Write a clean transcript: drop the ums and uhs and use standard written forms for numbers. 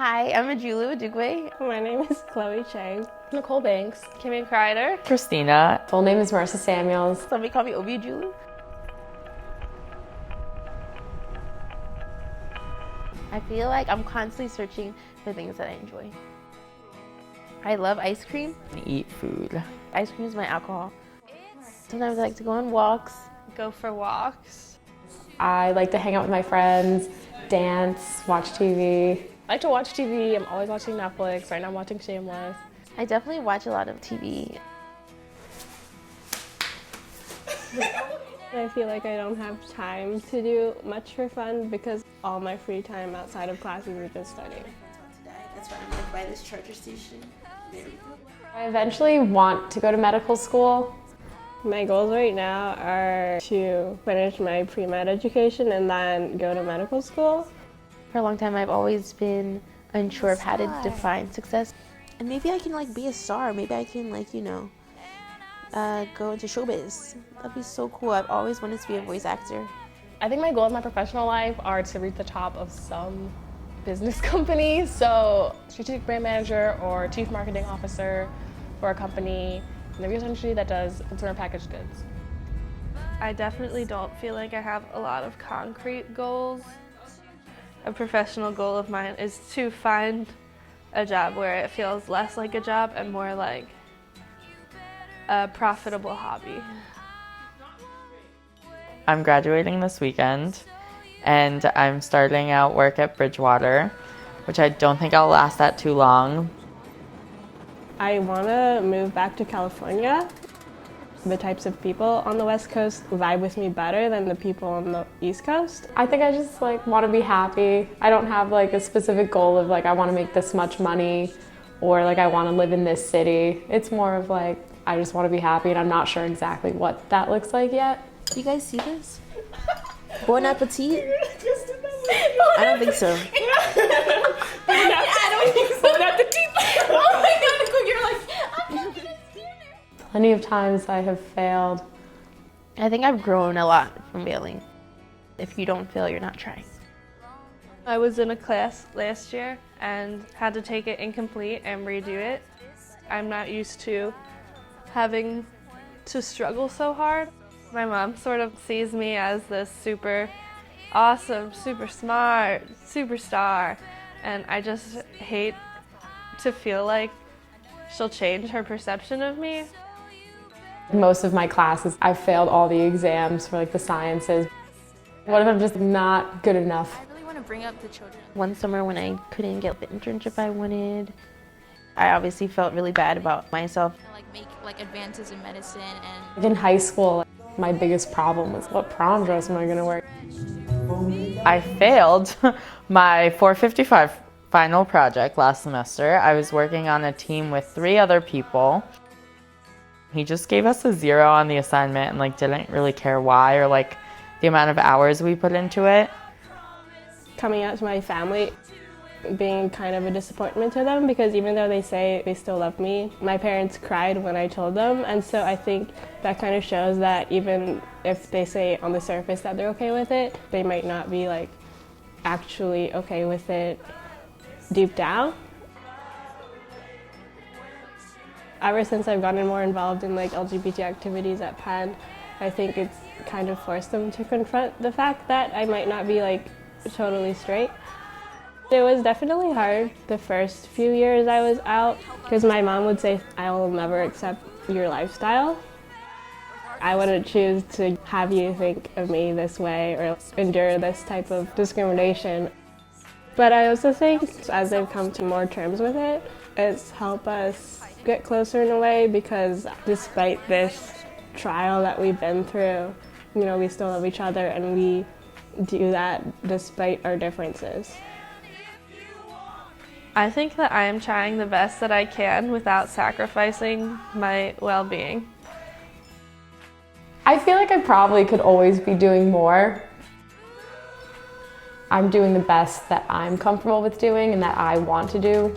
Hi, I'm Ajulu Adugwe. My name is Chloe Chang. Nicole Banks. Kimmy Kreider. Christina. Full name is Marissa Samuels. Somebody call me Obi Ajulu. I feel like I'm constantly searching for things that I enjoy. I love ice cream. Eat food. Ice cream is my alcohol. Sometimes I like to go on walks. Go for walks. I like to hang out with my friends, dance, watch TV. I like to watch TV. I'm always watching Netflix. Right now I'm watching Shameless. I definitely watch a lot of TV. I feel like I don't have time to do much for fun because all my free time outside of classes is just studying. That's why I'm like by this charger station. There we go. I eventually want to go to medical school. My goals right now are to finish my pre-med education and then go to medical school. For a long time, I've always been unsure of how to define success. And maybe I can like be a star. Maybe I can like, go into showbiz. That'd be so cool. I've always wanted to be a voice actor. I think my goals in my professional life are to reach the top of some business company. So strategic brand manager or chief marketing officer for a company in the retail industry that does consumer packaged goods. I definitely don't feel like I have a lot of concrete goals. A professional goal of mine is to find a job where it feels less like a job and more like a profitable hobby. I'm graduating this weekend and I'm starting out work at Bridgewater, which I don't think I'll last that too long. I want to move back to California. The types of people on the West Coast vibe with me better than the people on the East Coast. I think I just want to be happy. I don't have a specific goal of I want to make this much money or I want to live in this city. It's more of I just want to be happy and I'm not sure exactly what that looks like yet. Do you guys see this? Bon appetit? I don't think so. I don't think so. Not the teeth. Oh my God, Nicole, you're I'm not gonna stand it. Plenty of times I have failed. I think I've grown a lot from failing. If you don't fail, you're not trying. I was in a class last year and had to take it incomplete and redo it. I'm not used to having to struggle so hard. My mom sort of sees me as this super awesome, super smart, superstar, and I just hate to feel like she'll change her perception of me. Most of my classes, I failed all the exams for the sciences. What if I'm just not good enough? I really want to bring up the children. One summer when I couldn't get the internship I wanted, I obviously felt really bad about myself. Make advances in medicine and In high school, my biggest problem was what prom dress am I going to wear? I failed my 455 final project last semester. I was working on a team with 3 other people. He just gave us a 0 on the assignment and didn't really care why or the amount of hours we put into it. Coming out to my family, being kind of a disappointment to them because even though they say they still love me, my parents cried when I told them, and so I think that kind of shows that even if they say on the surface that they're okay with it, they might not be actually okay with it deep down. Ever since I've gotten more involved in LGBT activities at Penn, I think it's kind of forced them to confront the fact that I might not be totally straight. It was definitely hard the first few years I was out because my mom would say, I will never accept your lifestyle. I wouldn't choose to have you think of me this way or endure this type of discrimination. But I also think as I've come to more terms with it, it's helped us get closer in a way because despite this trial that we've been through, we still love each other and we do that despite our differences. I think that I am trying the best that I can without sacrificing my well-being. I feel I probably could always be doing more. I'm doing the best that I'm comfortable with doing and that I want to do.